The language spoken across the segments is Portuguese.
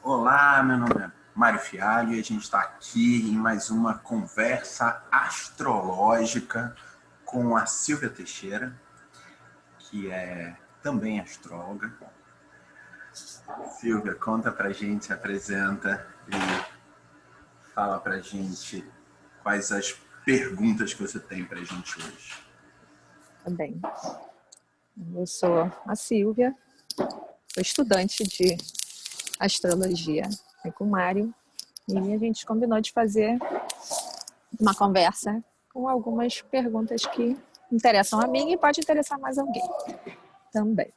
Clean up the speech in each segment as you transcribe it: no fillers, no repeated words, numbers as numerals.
Olá, meu nome é Mário Fialho e a gente está aqui em mais uma conversa astrológica com a Silvia Teixeira, que é também astróloga. Silvia, conta pra gente, se apresenta e fala pra gente quais as perguntas que você tem pra gente hoje. Tá bem. Eu sou a Silvia, sou estudante de astrologia aqui com o Mário e a gente combinou de fazer uma conversa com algumas perguntas que interessam a mim e pode interessar mais alguém também.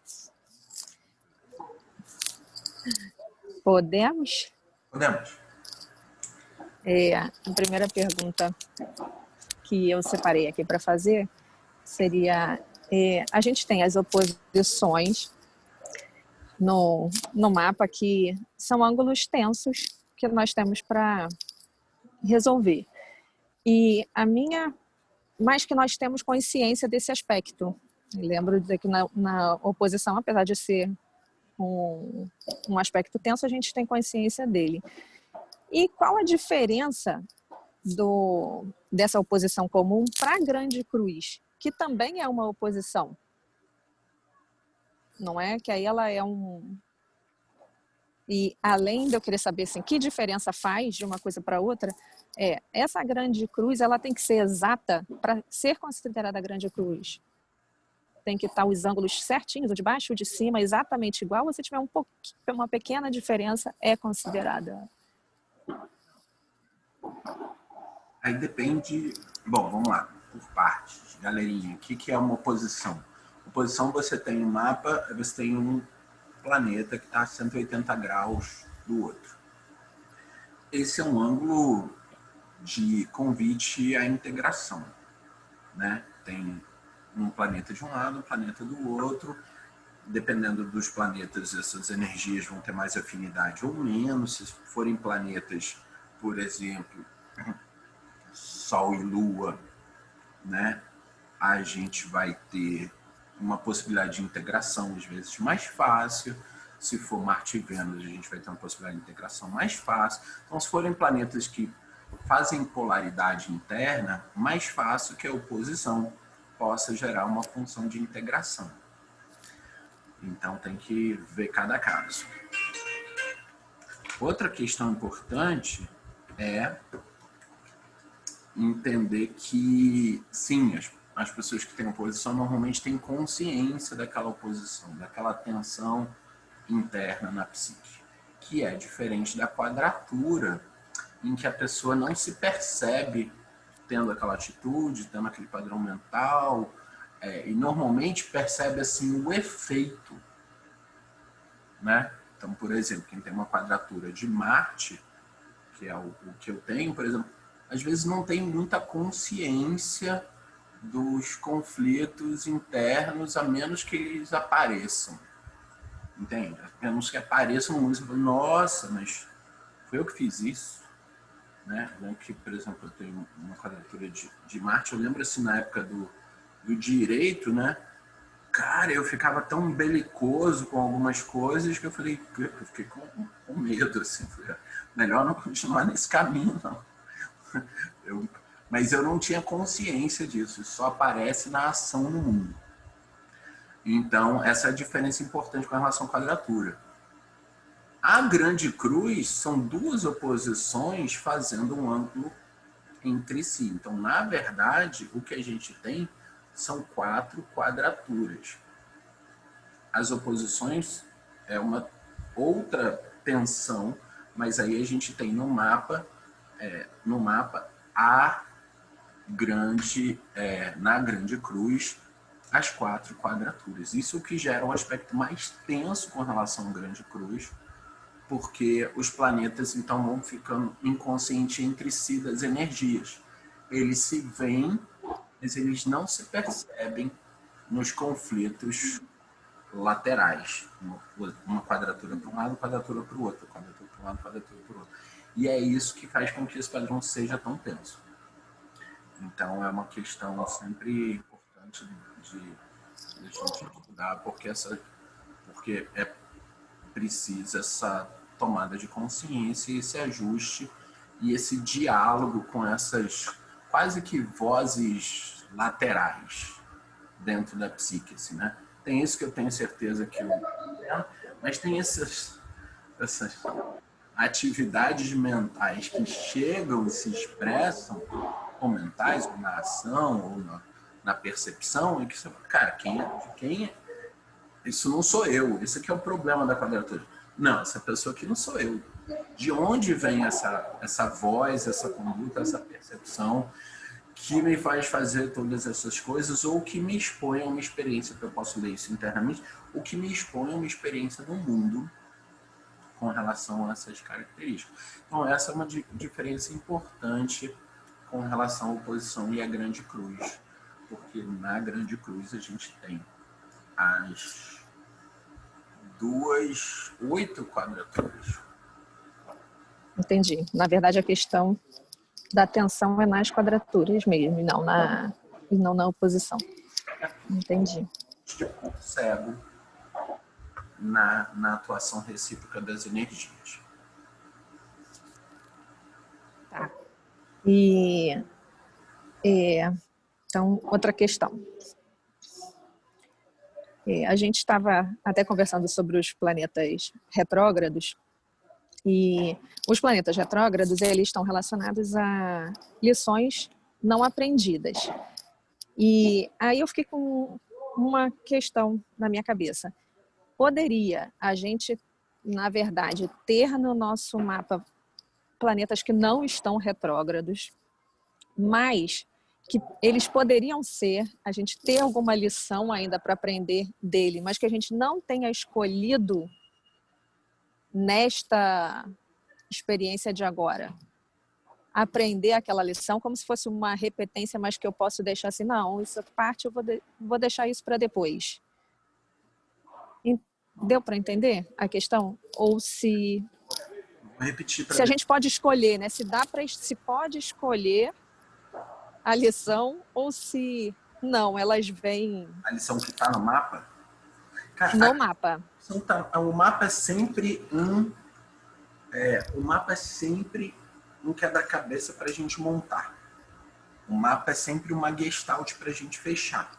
Podemos? Podemos? A primeira pergunta que eu separei aqui para fazer seria: a gente tem as oposições no mapa que são ângulos tensos que nós temos para resolver. E mais que nós temos consciência desse aspecto. Eu lembro de que na oposição, apesar de ser um aspecto tenso, a gente tem consciência dele. E qual a diferença dessa oposição comum para a Grande Cruz, que também é uma oposição? Não é? Que aí ela é um... E além de eu querer saber assim, que diferença faz de uma coisa para outra, essa grande cruz ela tem que ser exata para ser considerada grande cruz. Tem que estar os ângulos certinhos, o de baixo e o de cima, exatamente igual. Ou se tiver uma pequena diferença, é considerada. Aí depende... Bom, vamos lá, por partes. Galerinha, o que é uma oposição? Oposição, você tem um mapa, você tem um planeta que está a 180 graus do outro. Esse é um ângulo de convite à integração, né? Tem um planeta de um lado, um planeta do outro. Dependendo dos planetas, essas energias vão ter mais afinidade ou menos. Se forem planetas, por exemplo, Sol e Lua, né? A gente vai ter uma possibilidade de integração, às vezes, mais fácil. Se for Marte e Vênus, a gente vai ter uma possibilidade de integração mais fácil. Então, se forem planetas que fazem polaridade interna, mais fácil que a oposição possa gerar uma função de integração. Então, tem que ver cada caso. Outra questão importante é entender que, sim, as pessoas que têm oposição normalmente têm consciência daquela oposição, daquela tensão interna na psique, que é diferente da quadratura, em que a pessoa não se percebe tendo aquela atitude, tendo aquele padrão mental, e normalmente percebe assim o efeito, né? Então, por exemplo, quem tem uma quadratura de Marte, que é o que eu tenho, por exemplo, às vezes não tem muita consciência dos conflitos internos, a menos que eles apareçam. Entende? A menos que apareçam muito, você fala, nossa, mas foi eu que fiz isso. Né? Eu lembro que, por exemplo, eu tenho uma quadratura de Marte, eu lembro assim, na época do direito, né? Cara, eu ficava tão belicoso com algumas coisas que eu falei, eu fiquei com medo, assim, falei, melhor não continuar nesse caminho, não. Mas eu não tinha consciência disso, isso só aparece na ação no mundo. Então, essa é a diferença importante com relação à quadratura. A grande cruz são duas oposições fazendo um ângulo entre si. Então, na verdade, o que a gente tem são 4 quadraturas. As oposições é uma outra tensão, mas aí a gente tem no mapa na grande cruz, as 4 quadraturas. Isso que gera um aspecto mais tenso com relação à grande cruz, porque os planetas então vão ficando inconscientes entre si das energias. Eles se veem, mas eles não se percebem nos conflitos laterais. Uma quadratura para um lado, quadratura para o outro, quadratura para um lado, quadratura para o outro. E é isso que faz com que esse padrão seja tão tenso. Então, é uma questão sempre importante de a gente estudar, porque precisa tomada de consciência, esse ajuste e esse diálogo com essas quase que vozes laterais dentro da psique, assim, né? Tem isso que eu tenho certeza que eu... Mas tem essas atividades mentais que chegam e se expressam, ou mentais, ou na ação, ou na percepção, e que você fala, cara, quem é? Isso não sou eu, esse aqui é o problema da quadratura. Não, essa pessoa aqui não sou eu. De onde vem essa voz, essa conduta, essa percepção que me faz fazer todas essas coisas, ou que me expõe a uma experiência, que eu posso ler isso internamente, ou que me expõe a uma experiência no mundo com relação a essas características. Então, essa é uma diferença importante com relação à oposição e à grande cruz, porque na grande cruz a gente tem as 8 quadraturas. Entendi. Na verdade, a questão da atenção é nas quadraturas mesmo, e não na oposição. Entendi. De ponto cego na atuação recíproca das energias. Tá. Então, outra questão. A gente estava até conversando sobre os planetas retrógrados, e os planetas retrógrados, eles estão relacionados a lições não aprendidas. E aí eu fiquei com uma questão na minha cabeça. Poderia a gente, na verdade, ter no nosso mapa planetas que não estão retrógrados, mas que eles poderiam ser, a gente ter alguma lição ainda para aprender dele, mas que a gente não tenha escolhido nesta experiência de agora, aprender aquela lição como se fosse uma repetência, mas que eu posso deixar assim, não, essa parte eu vou deixar isso para depois. Deu para entender a questão? Ou se a gente pode escolher, né? Se pode escolher a lição ou se não, elas vêm... A lição que está no mapa? Cara, no mapa. O mapa é sempre um quebra-cabeça para a gente montar. O mapa é sempre uma gestalt para a gente fechar.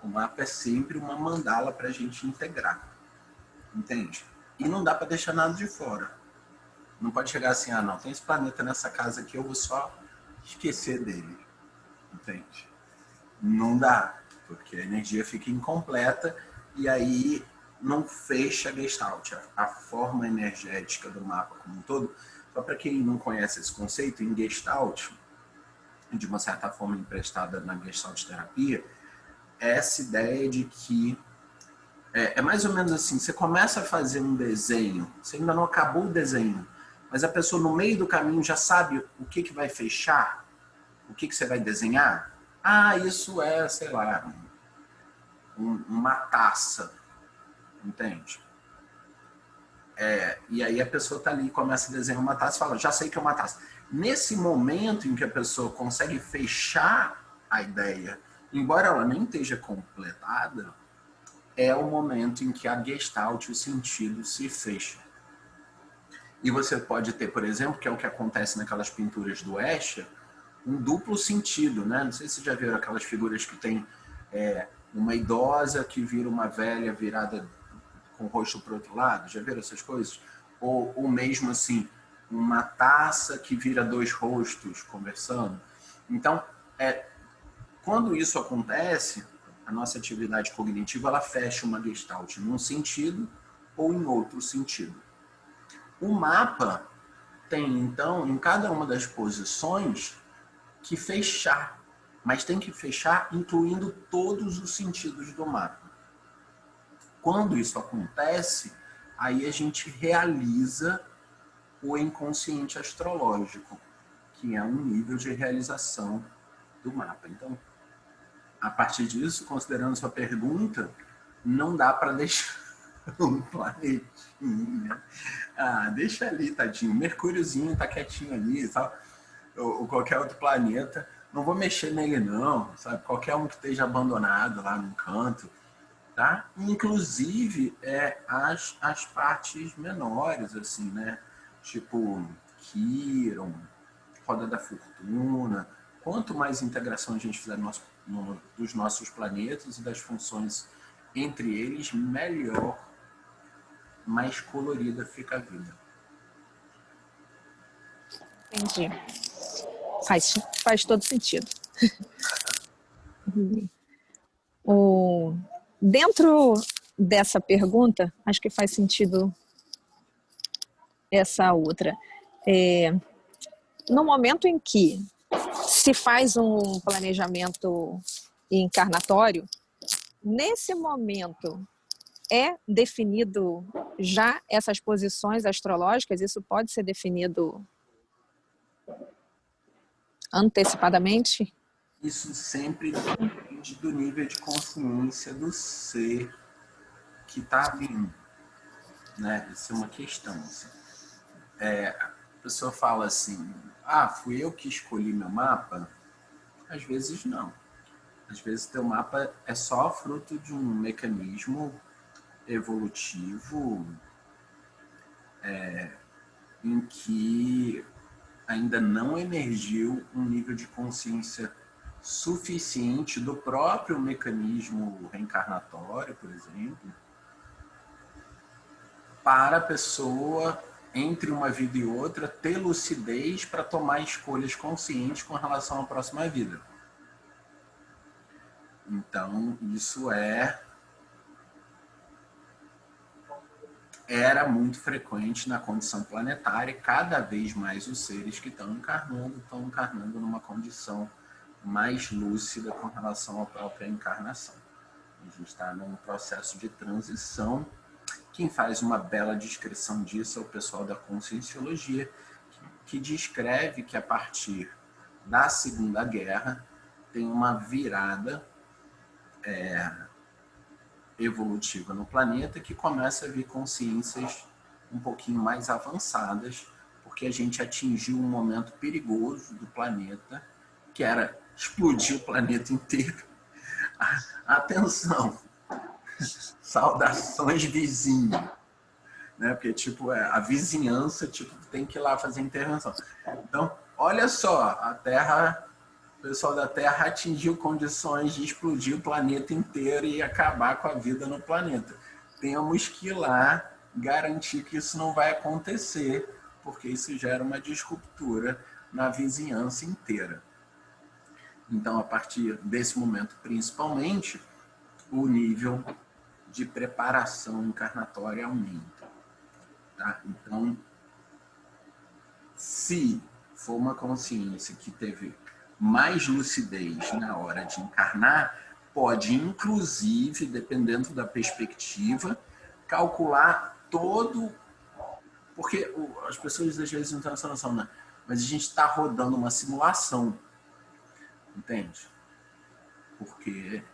O mapa é sempre uma mandala para a gente integrar. Entende? E não dá para deixar nada de fora. Não pode chegar assim, não, tem esse planeta nessa casa aqui, eu vou só esquecer dele. Entende? Não dá, porque a energia fica incompleta e aí não fecha a gestalt. A forma energética do mapa como um todo, só para quem não conhece esse conceito, em gestalt, de uma certa forma emprestada na gestalt terapia, é essa ideia de que é mais ou menos assim, você começa a fazer um desenho, você ainda não acabou o desenho, mas a pessoa no meio do caminho já sabe o que vai fechar, o que você vai desenhar. Isso é, sei lá, uma taça, entende? E aí a pessoa está ali e começa a desenhar uma taça e fala, já sei que é uma taça. Nesse momento em que a pessoa consegue fechar a ideia, embora ela nem esteja completada, é o momento em que a gestalt, o sentido, se fecha. E você pode ter, por exemplo, que é o que acontece naquelas pinturas do Escher, um duplo sentido, né? Não sei se vocês já viram aquelas figuras que tem uma idosa que vira uma velha virada com o rosto para o outro lado. Já viram essas coisas? Ou mesmo assim, uma taça que vira 2 rostos conversando. Então, quando isso acontece, a nossa atividade cognitiva ela fecha uma gestalt num sentido ou em outro sentido. O mapa tem, então, em cada uma das posições, que fechar, mas tem que fechar incluindo todos os sentidos do mapa. Quando isso acontece, aí a gente realiza o inconsciente astrológico, que é um nível de realização do mapa. Então, a partir disso, considerando sua pergunta, não dá para deixar um planetinha. Deixa ali, tadinho. Mercúriozinho tá quietinho ali e tal. Ou qualquer outro planeta. Não vou mexer nele não, sabe? Qualquer um que esteja abandonado lá no canto. tá? Inclusive as partes menores, assim, né? Tipo Quiron, Roda da Fortuna. Quanto mais integração a gente fizer dos nossos planetas e das funções entre eles, melhor, mais colorida fica a vida. Entendi. Faz todo sentido. Dentro dessa pergunta, acho que faz sentido essa outra. No momento em que se faz um planejamento encarnatório, nesse momento é definido já essas posições astrológicas? Isso pode ser definido antecipadamente? Isso sempre depende do nível de consciência do ser que está vindo, né? Isso é uma questão. Assim. A pessoa fala assim, fui eu que escolhi meu mapa? Às vezes não. Às vezes teu mapa é só fruto de um mecanismo evolutivo em que ainda não emergiu um nível de consciência suficiente do próprio mecanismo reencarnatório, por exemplo, para a pessoa, entre uma vida e outra, ter lucidez para tomar escolhas conscientes com relação à próxima vida. Então, isso era muito frequente na condição planetária, e cada vez mais os seres que estão encarnando numa condição mais lúcida com relação à própria encarnação. A gente está num processo de transição. Quem faz uma bela descrição disso é o pessoal da Conscienciologia, que descreve que a partir da Segunda Guerra tem uma virada evolutiva no planeta que começa a vir consciências um pouquinho mais avançadas, porque a gente atingiu um momento perigoso do planeta, que era explodir o planeta inteiro. Atenção! Saudações vizinho, né? Porque a vizinhança tem que ir lá fazer intervenção. Então, olha só, o pessoal da Terra atingiu condições de explodir o planeta inteiro e acabar com a vida no planeta. Temos que ir lá garantir que isso não vai acontecer, porque isso gera uma disruptura na vizinhança inteira. Então, a partir desse momento, principalmente, o nível de preparação encarnatória aumenta. Tá? Então, se for uma consciência que teve mais lucidez na hora de encarnar, pode, inclusive, dependendo da perspectiva, calcular todo... Porque as pessoas às vezes não têm essa noção, né? Mas a gente está rodando uma simulação, entende? Porque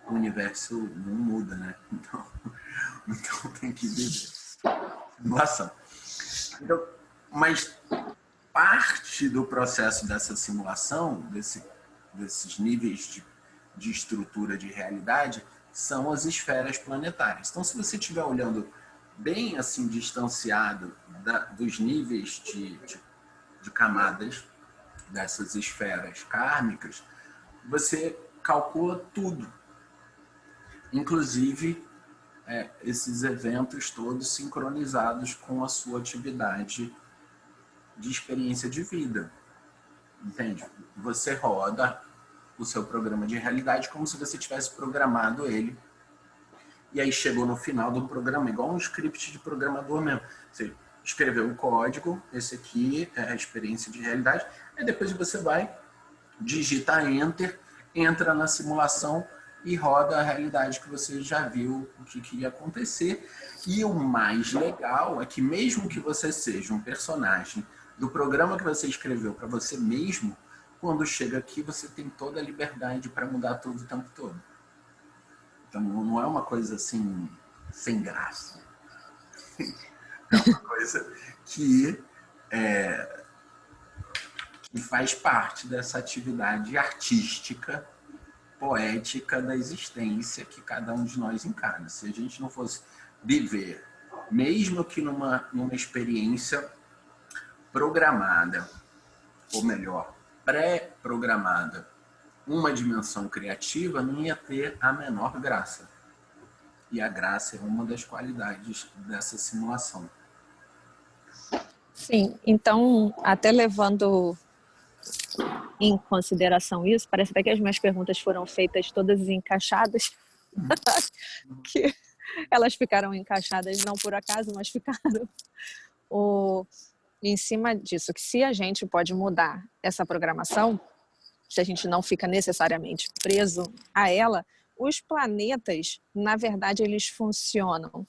o universo não muda, né? Então tem que viver. Simulação. Então, mas parte do processo dessa simulação, desses níveis de estrutura de realidade, são as esferas planetárias. Então, se você estiver olhando bem assim distanciado dos níveis de camadas dessas esferas kármicas, você calcula tudo. Inclusive, esses eventos todos sincronizados com a sua atividade de experiência de vida. Entende? Você roda o seu programa de realidade como se você tivesse programado ele. E aí chegou no final do programa, igual um script de programador mesmo. Você escreveu um código, esse aqui é a experiência de realidade, e depois você vai, digita Enter, entra na simulação e roda a realidade que você já viu o que ia acontecer. E o mais legal é que mesmo que você seja um personagem do programa que você escreveu para você mesmo, quando chega aqui você tem toda a liberdade para mudar tudo o tempo todo. Então não é uma coisa assim sem graça. É uma coisa que faz parte dessa atividade artística poética da existência que cada um de nós encarna. Se a gente não fosse viver, mesmo que numa experiência programada, ou melhor, pré-programada, uma dimensão criativa, não ia ter a menor graça. E a graça é uma das qualidades dessa simulação. Sim, então, até levando em consideração isso, parece até que as minhas perguntas foram feitas todas encaixadas, que elas ficaram encaixadas não por acaso, mas ficaram em cima disso, que se a gente pode mudar essa programação, se a gente não fica necessariamente preso a ela, os planetas, na verdade, eles funcionam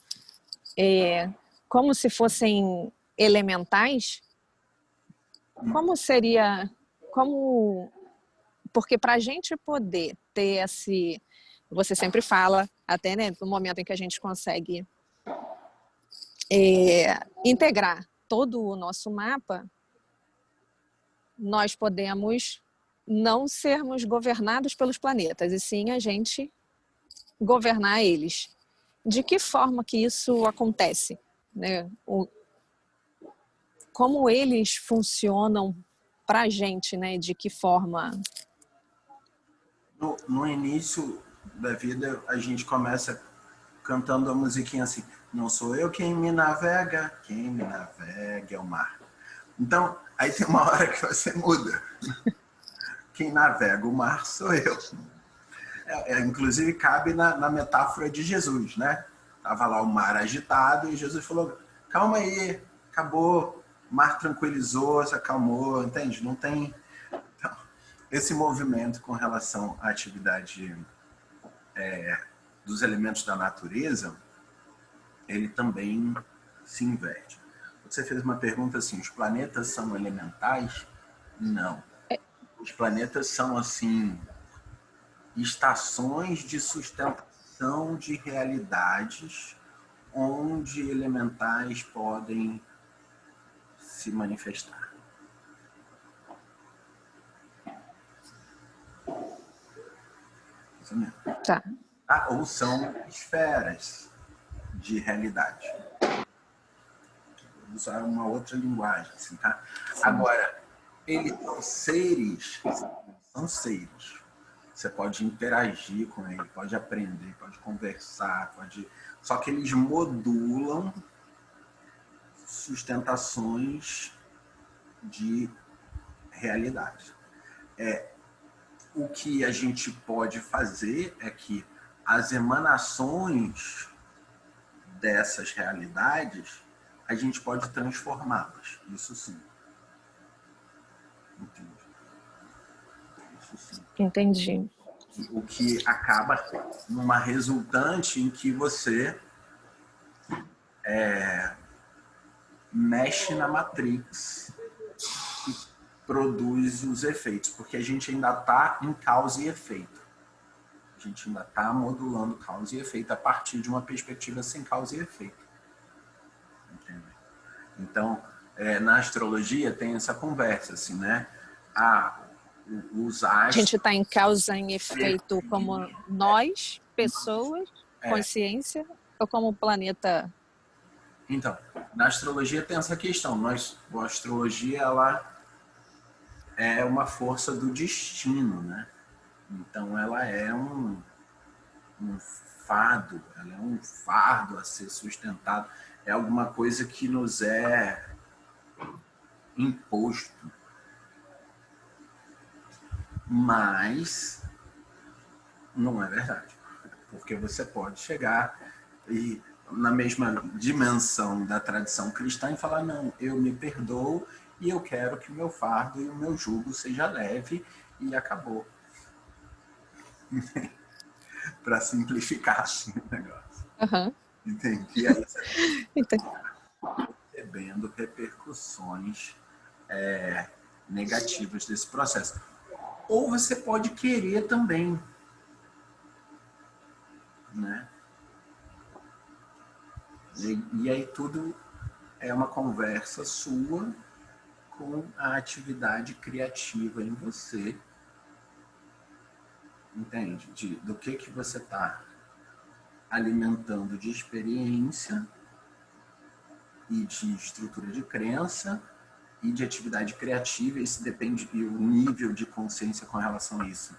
como se fossem elementais. Como seria, porque para a gente poder ter você sempre fala, até né, no momento em que a gente consegue integrar todo o nosso mapa, nós podemos não sermos governados pelos planetas, e sim a gente governar eles. De que forma que isso acontece? Né? Como eles funcionam para a gente, né? De que forma? No início da vida, a gente começa cantando a musiquinha assim: não sou eu quem me navega é o mar. Então, aí tem uma hora que você muda. Quem navega o mar sou eu. Inclusive, cabe na metáfora de Jesus, né? Tava lá o mar agitado e Jesus falou: calma aí, acabou, o mar tranquilizou, se acalmou, entende? Não tem... Então, esse movimento com relação à atividade dos elementos da natureza, ele também se inverte. Você fez uma pergunta assim: os planetas são elementais? Não. Os planetas são, assim, estações de sustentação de realidades onde elementais podem se manifestar. Isso mesmo. Tá. Ou são esferas de realidade. Vou usar uma outra linguagem. Assim, tá? Agora, eles são seres. São seres. Você pode interagir com ele, pode aprender, pode conversar, pode... Só que eles modulam sustentações de realidade. O que a gente pode fazer é que as emanações dessas realidades, a gente pode transformá-las. Isso sim. Entendi. Isso sim. Entendi. O que acaba numa resultante em que você mexe na matrix e produz os efeitos, porque a gente ainda está em causa e efeito. A gente ainda está modulando causa e efeito a partir de uma perspectiva sem causa e efeito. Entendeu? Então, na astrologia tem essa conversa, assim, né? Os astros... A gente está em causa e efeito como nós, pessoas, consciência, ou como o planeta? Então, na astrologia tem essa questão. A astrologia, ela é uma força do destino, né? Então, ela é um fardo, ela é um fardo a ser sustentado. É alguma coisa que nos é imposto. Mas não é verdade. Porque você pode chegar e na mesma dimensão da tradição cristã e falar: não, eu me perdoo e eu quero que o meu fardo e o meu jugo seja leve, e acabou. Para simplificar assim o negócio. Uhum. Entendi. Aí você Entendi. recebendo repercussões negativas desse processo. Ou você pode querer também, né? E aí tudo é uma conversa sua com a atividade criativa em você, entende? Do que você está alimentando de experiência e de estrutura de crença e de atividade criativa. Isso depende, e o nível de consciência com relação a isso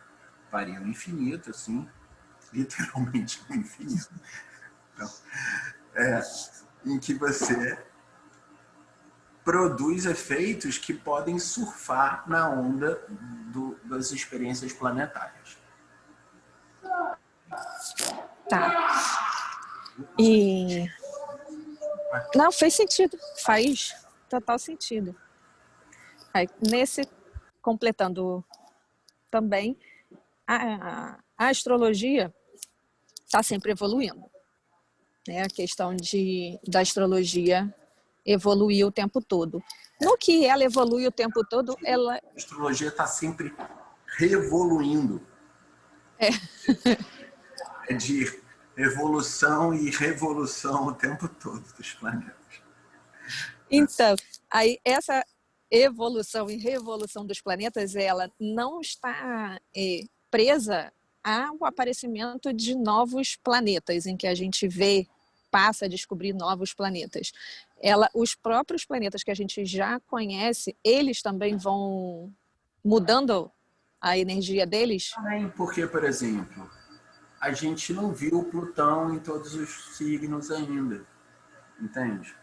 varia ao infinito, assim, literalmente ao infinito. Então, em que você produz efeitos que podem surfar na onda das experiências planetárias. Tá. E... Não, fez sentido. Faz total sentido. Aí, completando também, a astrologia está sempre evoluindo. Né? A questão da astrologia evoluir o tempo todo. No que ela evolui o tempo todo, ela... A astrologia está sempre revoluindo. É de evolução e revolução o tempo todo dos planetas. Então, aí essa evolução e revolução dos planetas, ela não está presa ao aparecimento de novos planetas, em que a gente passa a descobrir novos planetas. Os próprios planetas que a gente já conhece, eles também vão mudando a energia deles? Também porque, por exemplo, a gente não viu o Plutão em todos os signos ainda, entende?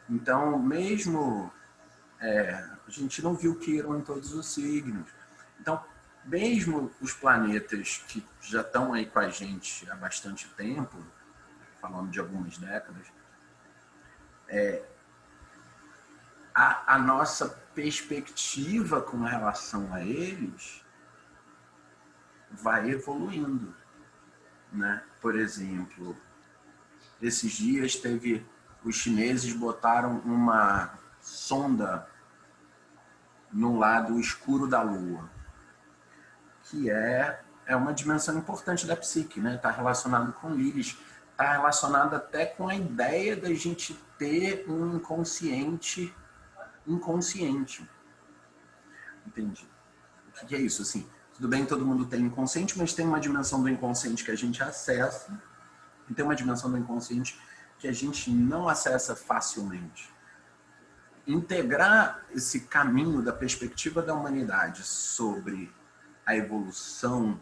Então, mesmo a gente não viu Quirón em todos os signos. Então, mesmo os planetas que já estão aí com a gente há bastante tempo, falando de algumas décadas, a nossa perspectiva com relação a eles vai evoluindo, né? Por exemplo, esses dias os chineses botaram uma sonda no lado escuro da Lua, que é uma dimensão importante da psique, né? Está relacionado com Lilith, está relacionado até com a ideia da gente ter um inconsciente. Entendi. O que é isso? Assim, tudo bem, todo mundo tem inconsciente, mas tem uma dimensão do inconsciente que a gente acessa e tem uma dimensão do inconsciente que a gente não acessa facilmente. Integrar esse caminho da perspectiva da humanidade sobre a evolução,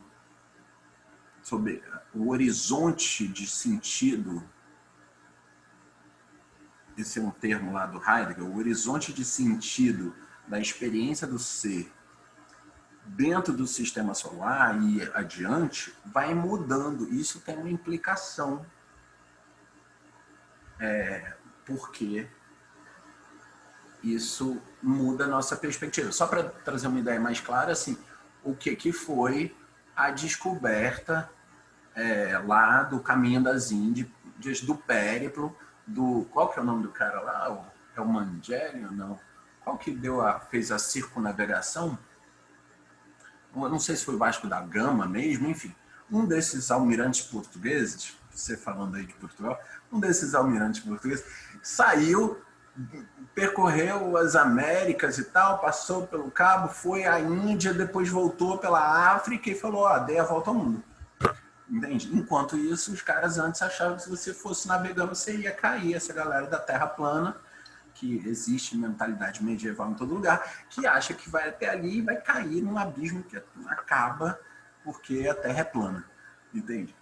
sobre o horizonte de sentido, esse é um termo lá do Heidegger, o horizonte de sentido da experiência do ser dentro do sistema solar e adiante, vai mudando. Isso tem uma implicação, porque isso muda a nossa perspectiva. Só para trazer uma ideia mais clara, assim, o que foi a descoberta lá do caminho das Índias, do périplo, qual que é o nome do cara lá? É o Magellan? Não. Qual que fez a circunnavegação? Eu não sei se foi o Vasco da Gama mesmo, enfim. Um desses almirantes portugueses, você falando aí de Portugal, um desses almirantes portugueses saiu, percorreu as Américas e tal, passou pelo Cabo, foi à Índia, depois voltou pela África e falou, dei a volta ao mundo. Entende? Enquanto isso, os caras antes achavam que se você fosse navegando, você ia cair. Essa galera da Terra plana, que existe mentalidade medieval em todo lugar, que acha que vai até ali e vai cair num abismo que acaba porque a Terra é plana. Entende?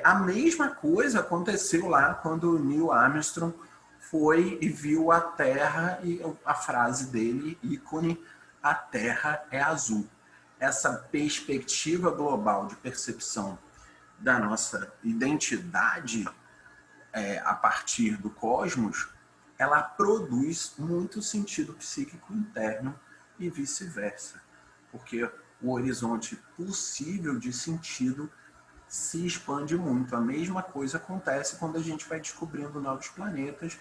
A mesma coisa aconteceu lá quando o Neil Armstrong foi e viu a Terra e a frase dele, ícone, a Terra é azul. Essa perspectiva global de percepção da nossa identidade a partir do cosmos, ela produz muito sentido psíquico interno e vice-versa, porque o horizonte possível de sentido se expande muito. A mesma coisa acontece quando a gente vai descobrindo novos planetas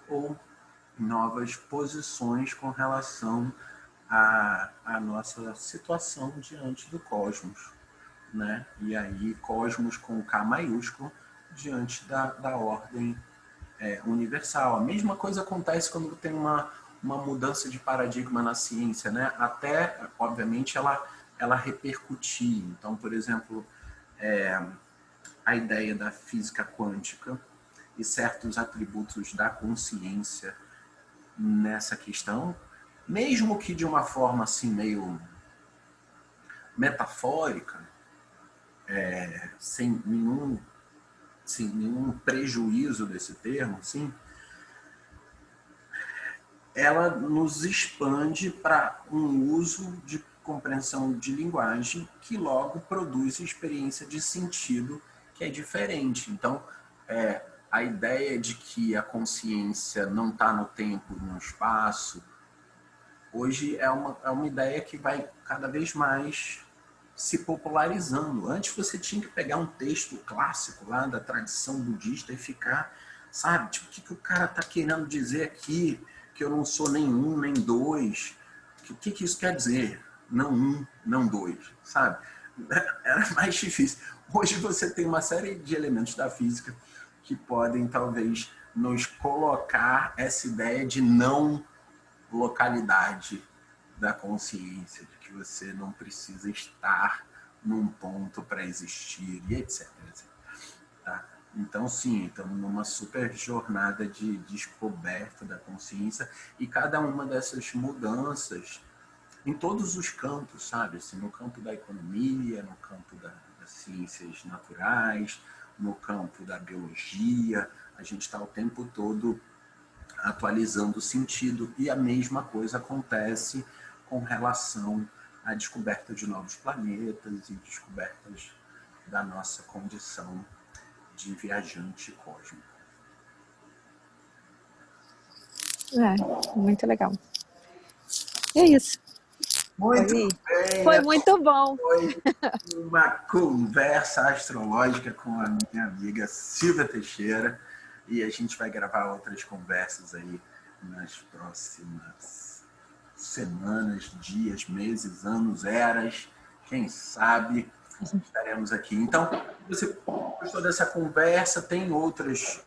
ou novas posições com relação à nossa situação diante do cosmos, né? E aí cosmos com K maiúsculo diante da ordem universal. A mesma coisa acontece quando tem uma mudança de paradigma na ciência, né? Até, obviamente, ela ela repercutir. Então, por exemplo, a ideia da física quântica e certos atributos da consciência nessa questão, mesmo que de uma forma assim meio metafórica, sem nenhum prejuízo desse termo, assim, ela nos expande para um uso de compreensão de linguagem que logo produz experiência de sentido que é diferente. Então, a ideia de que a consciência não está no tempo, no espaço, hoje é uma ideia que vai cada vez mais se popularizando. Antes você tinha que pegar um texto clássico lá da tradição budista e ficar, sabe, tipo, o que o cara está querendo dizer aqui, que eu não sou nem um, nem dois, o que isso quer dizer? Não um, não dois, sabe? Era mais difícil. Hoje você tem uma série de elementos da física que podem, talvez, nos colocar essa ideia de não localidade da consciência, de que você não precisa estar num ponto para existir, e etc. Tá? Então, sim, estamos numa super jornada de descoberta da consciência e cada uma dessas mudanças em todos os campos, sabe? Assim, no campo da economia, no campo das ciências naturais, no campo da biologia, a gente está o tempo todo atualizando o sentido, e a mesma coisa acontece com relação à descoberta de novos planetas e descobertas da nossa condição de viajante cósmico. Muito legal. E é isso. Muito bem. Foi muito bom. Foi uma conversa astrológica com a minha amiga Silvia Teixeira, e a gente vai gravar outras conversas aí nas próximas semanas, dias, meses, anos, eras. Quem sabe estaremos aqui. Então, se você gostou dessa conversa, tem outras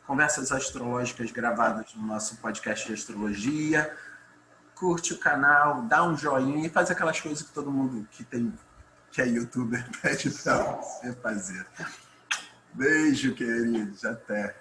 conversas astrológicas gravadas no nosso podcast de astrologia. Curte o canal, dá um joinha e faz aquelas coisas que todo mundo que é youtuber pede para você fazer. Beijo, queridos. Até.